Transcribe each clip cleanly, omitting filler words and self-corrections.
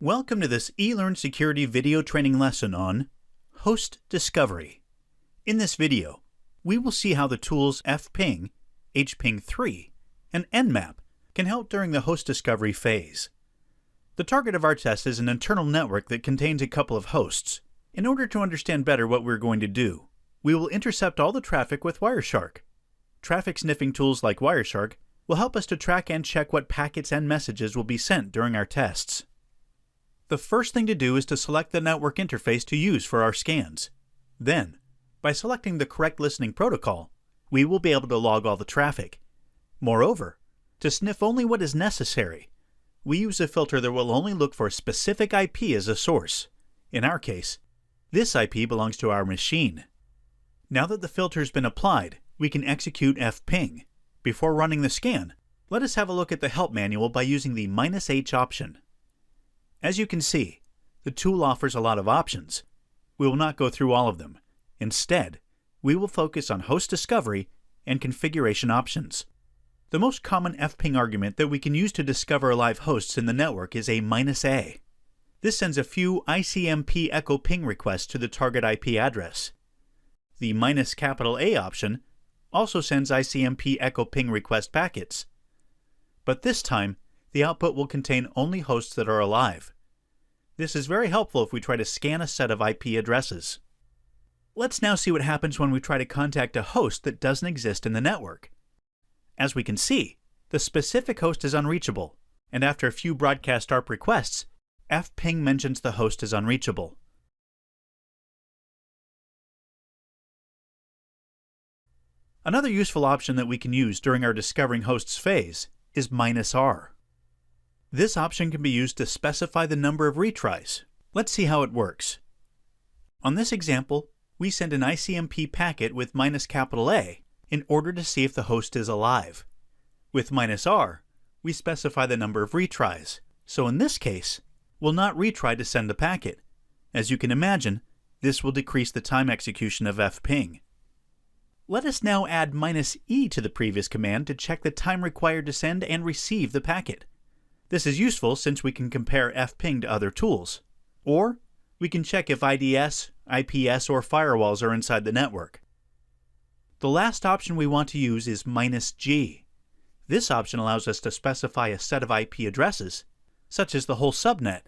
Welcome to this eLearn Security video training lesson on host discovery. In this video, we will see how the tools Fping, Hping3, and Nmap can help during the host discovery phase. The target of our test is an internal network that contains a couple of hosts. In order to understand better what we're going to do, we will intercept all the traffic with Wireshark. Traffic sniffing tools like Wireshark will help us to track and check what packets and messages will be sent during our tests. The first thing to do is to select the network interface to use for our scans. Then, by selecting the correct listening protocol, we will be able to log all the traffic. Moreover, to sniff only what is necessary, we use a filter that will only look for a specific IP as a source. In our case, this IP belongs to our machine. Now that the filter has been applied, we can execute Fping. Before running the scan, let us have a look at the help manual by using the -H option. As you can see, the tool offers a lot of options. We will not go through all of them. Instead, we will focus on host discovery and configuration options. The most common Fping argument that we can use to discover live hosts in the network is a -A. This sends a few ICMP echo ping requests to the target IP address. The -A option also sends ICMP echo ping request packets. But this time, the output will contain only hosts that are alive. This is very helpful if we try to scan a set of IP addresses. Let's now see what happens when we try to contact a host that doesn't exist in the network. As we can see, the specific host is unreachable, and after a few broadcast ARP requests, Fping mentions the host is unreachable. Another useful option that we can use during our discovering hosts phase is -R. This option can be used to specify the number of retries. Let's see how it works. On this example, we send an ICMP packet with -A in order to see if the host is alive. With -R, we specify the number of retries. So in this case, we'll not retry to send the packet. As you can imagine, this will decrease the time execution of Fping. Let us now add -E to the previous command to check the time required to send and receive the packet. This is useful since we can compare Fping to other tools. Or, we can check if IDS, IPS, or firewalls are inside the network. The last option we want to use is -G. This option allows us to specify a set of IP addresses, such as the whole subnet.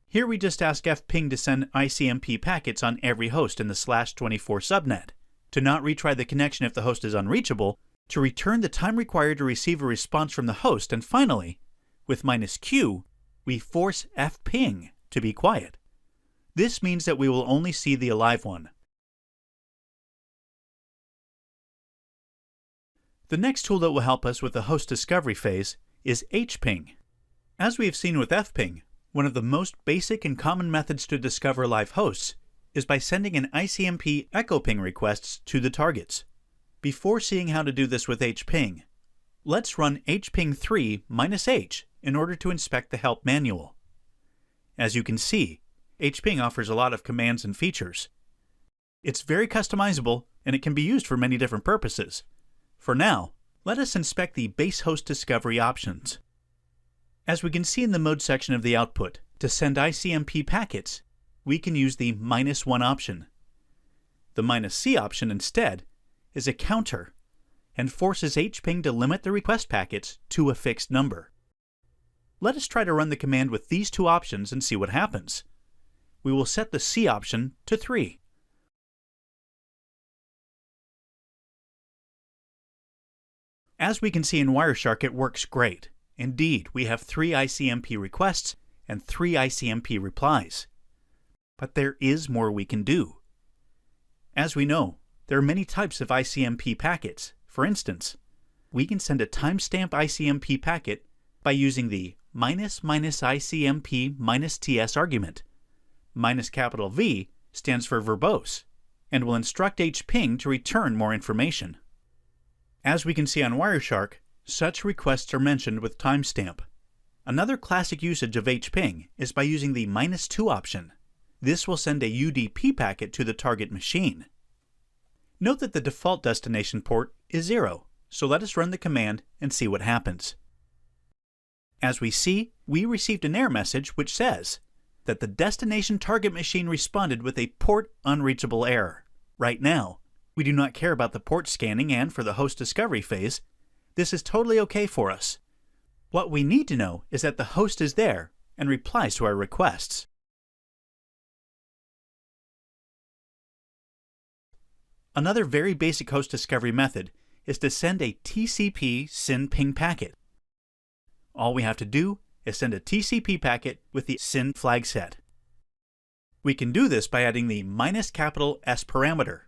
Here we just ask Fping to send ICMP packets on every host in the /24 subnet, to not retry the connection if the host is unreachable, to return the time required to receive a response from the host, and finally, with -Q, we force Fping to be quiet. This means that we will only see the alive one. The next tool that will help us with the host discovery phase is Hping. As we have seen with Fping, one of the most basic and common methods to discover live hosts is by sending an ICMP echo ping requests to the targets. Before seeing how to do this with Hping, let's run Hping3 -H in order to inspect the help manual. As you can see, Hping offers a lot of commands and features. It's very customizable and it can be used for many different purposes. For now, let us inspect the base host discovery options. As we can see in the mode section of the output, to send ICMP packets, we can use the -1 option. The -C option instead is a counter and forces Hping to limit the request packets to a fixed number. Let us try to run the command with these two options and see what happens. We will set the C option to 3. As we can see in Wireshark, it works great. Indeed, we have 3 ICMP requests and 3 ICMP replies. But there is more we can do. As we know, there are many types of ICMP packets. For instance, we can send a timestamp ICMP packet by using the -ICMP-TS argument. -V stands for verbose, and will instruct Hping to return more information. As we can see on Wireshark, such requests are mentioned with timestamp. Another classic usage of Hping is by using the -2 option. This will send a UDP packet to the target machine. Note that the default destination port is 0, so let us run the command and see what happens. As we see, we received an error message which says that the destination target machine responded with a port unreachable error. Right now, we do not care about the port scanning, and for the host discovery phase, this is totally okay for us. What we need to know is that the host is there and replies to our requests. Another very basic host discovery method is to send a TCP SYN ping packet. All we have to do is send a TCP packet with the SYN flag set. We can do this by adding the -S parameter.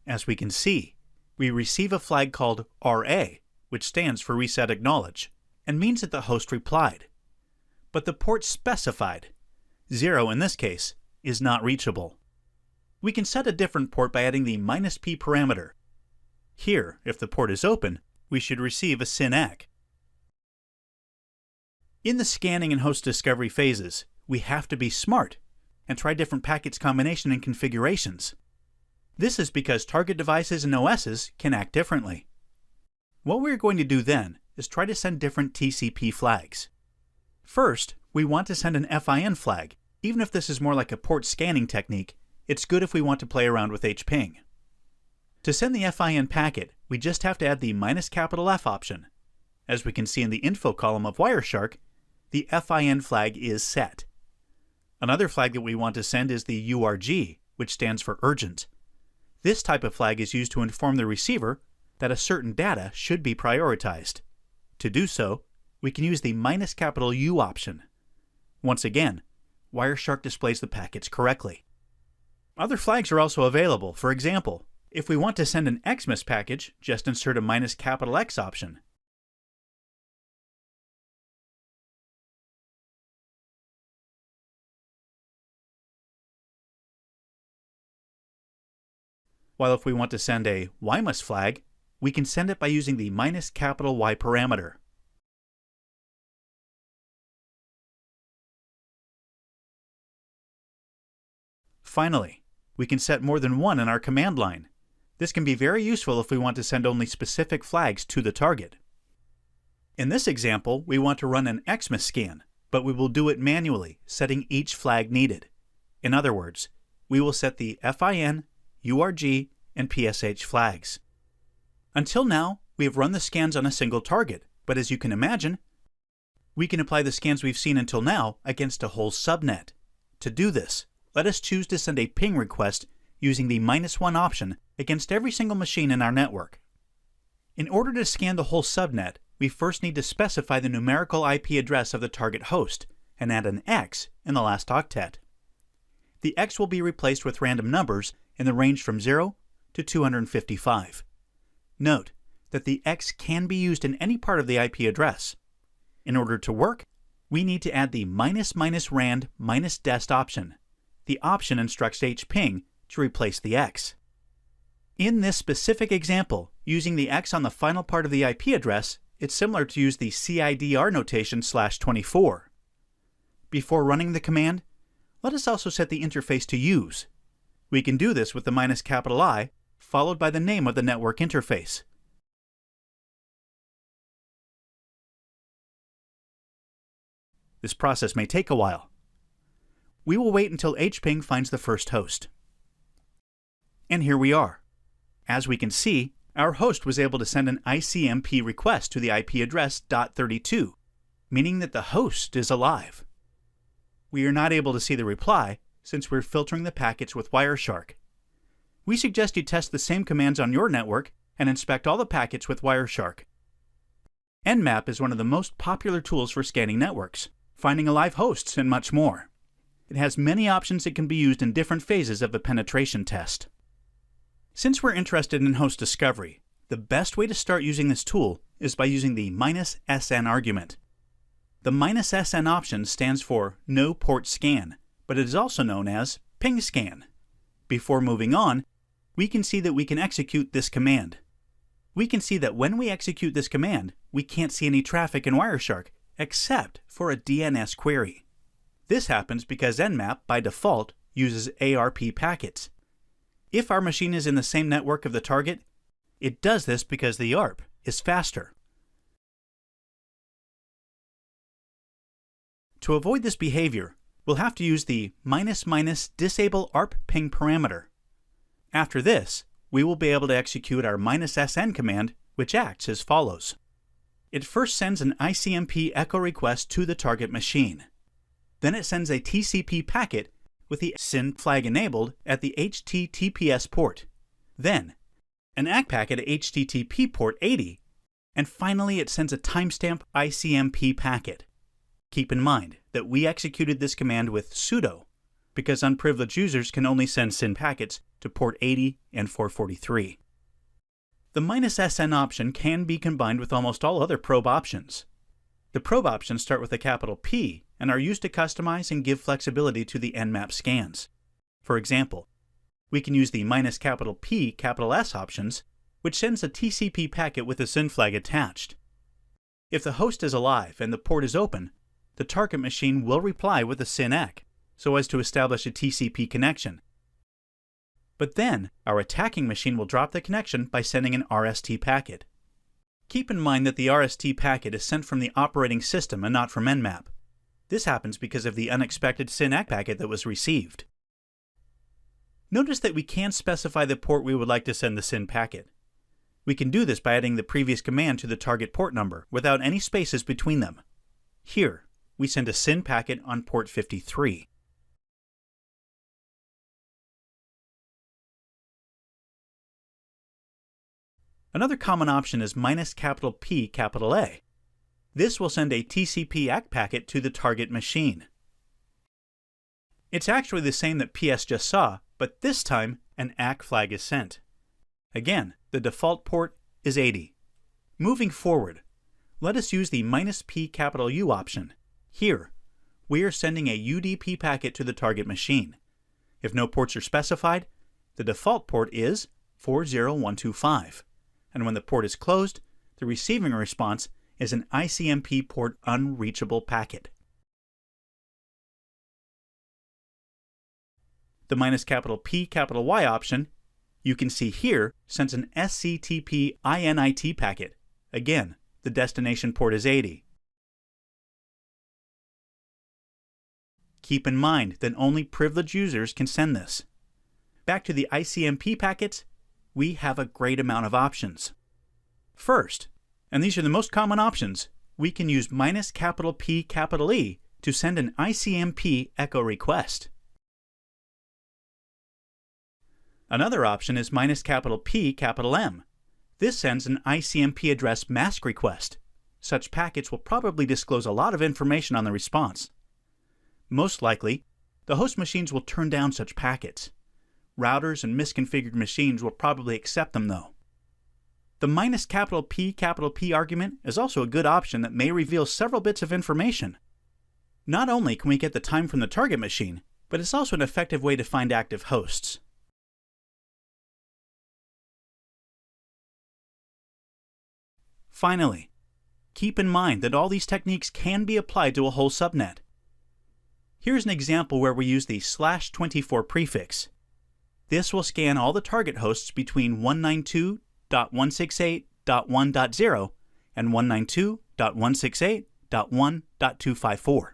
As we can see, we receive a flag called RA, which stands for reset acknowledge, and means that the host replied. But the port specified, 0 in this case, is not reachable. We can set a different port by adding the -P parameter. Here, if the port is open, we should receive a SYN ACK. In the scanning and host discovery phases, we have to be smart and try different packets combination and configurations. This is because target devices and OSs can act differently. What we're going to do then is try to send different TCP flags. First, we want to send an FIN flag. Even if this is more like a port scanning technique, it's good if we want to play around with Hping. To send the FIN packet, we just have to add the -F option. As we can see in the info column of Wireshark, the FIN flag is set. Another flag that we want to send is the URG, which stands for urgent. This type of flag is used to inform the receiver that a certain data should be prioritized. To do so, we can use the -U option. Once again, Wireshark displays the packets correctly. Other flags are also available. For example, if we want to send an Xmas package, just insert a -X option. While if we want to send a YMUS flag, we can send it by using the -Y parameter. Finally, we can set more than one in our command line. This can be very useful if we want to send only specific flags to the target. In this example, we want to run an Xmas scan, but we will do it manually, setting each flag needed. In other words, we will set the FIN, URG, and PSH flags. Until now, we have run the scans on a single target, but as you can imagine, we can apply the scans we've seen until now against a whole subnet. To do this, let us choose to send a ping request using the -1 option against every single machine in our network. In order to scan the whole subnet, we first need to specify the numerical IP address of the target host and add an X in the last octet. The X will be replaced with random numbers in the range from 0 to 255. Note that the X can be used in any part of the IP address. In order to work, we need to add the --rand -dest option. The option instructs Hping to replace the X. In this specific example, using the X on the final part of the IP address, it's similar to use the CIDR notation /24. Before running the command, let us also set the interface to use. We can do this with the -I followed by the name of the network interface. This process may take a while. We will wait until Hping finds the first host. And here we are. As we can see, our host was able to send an ICMP request to the IP address .32, meaning that the host is alive. We are not able to see the reply since we're filtering the packets with Wireshark. We suggest you test the same commands on your network and inspect all the packets with Wireshark. Nmap is one of the most popular tools for scanning networks, finding alive hosts, and much more. It has many options that can be used in different phases of a penetration test. Since we're interested in host discovery, the best way to start using this tool is by using the -SN argument. The -SN option stands for No Port Scan, but it is also known as ping scan. Before moving on, we can see that we can execute this command. We can see that when we execute this command, we can't see any traffic in Wireshark except for a DNS query. This happens because Nmap, by default, uses ARP packets. If our machine is in the same network of the target, it does this because the ARP is faster. To avoid this behavior, we'll have to use the ---- disable ARP ping parameter. After this, we will be able to execute our -sn command, which acts as follows. It first sends an ICMP echo request to the target machine. Then it sends a TCP packet with the SYN flag enabled at the HTTPS port. Then, an ACK packet at HTTP port 80. And finally, it sends a timestamp ICMP packet. Keep in mind that we executed this command with sudo, because unprivileged users can only send SYN packets to port 80 and 443. The -sn option can be combined with almost all other probe options. The probe options start with a capital P and are used to customize and give flexibility to the Nmap scans. For example, we can use the -P_S options, which sends a TCP packet with a SYN flag attached. If the host is alive and the port is open, the target machine will reply with a SYN ACK so as to establish a TCP connection. But then, our attacking machine will drop the connection by sending an RST packet. Keep in mind that the RST packet is sent from the operating system and not from Nmap. This happens because of the unexpected SYN ACK packet that was received. Notice that we can specify the port we would like to send the SYN packet. We can do this by adding the previous command to the target port number without any spaces between them. Here, we send a SYN packet on port 53. Another common option is -P_A. This will send a TCP ACK packet to the target machine. It's actually the same that PS just saw, but this time an ACK flag is sent. Again, the default port is 80. Moving forward, let us use the -P_U option. Here, we are sending a UDP packet to the target machine. If no ports are specified, the default port is 40125. And when the port is closed, the receiving response is an ICMP port unreachable packet. The -P_Y option, you can see here, sends an SCTP INIT packet. Again, the destination port is 80. Keep in mind that only privileged users can send this. Back to the ICMP packets, we have a great amount of options. First, and these are the most common options, we can use -P_E to send an ICMP echo request. Another option is -P_M. This sends an ICMP address mask request. Such packets will probably disclose a lot of information on the response. Most likely, the host machines will turn down such packets. Routers and misconfigured machines will probably accept them though. The -P argument is also a good option that may reveal several bits of information. Not only can we get the time from the target machine, but it's also an effective way to find active hosts. Finally, keep in mind that all these techniques can be applied to a whole subnet. Here's an example where we use the /24 prefix. This will scan all the target hosts between 192.168.1.0 and 192.168.1.254.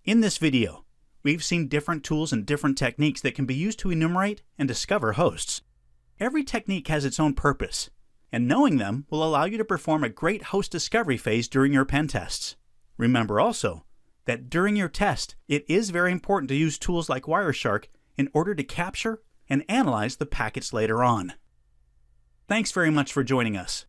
In this video, we've seen different tools and different techniques that can be used to enumerate and discover hosts. Every technique has its own purpose, and knowing them will allow you to perform a great host discovery phase during your pen tests. Remember also that during your test, it is very important to use tools like Wireshark in order to capture and analyze the packets later on. Thanks very much for joining us.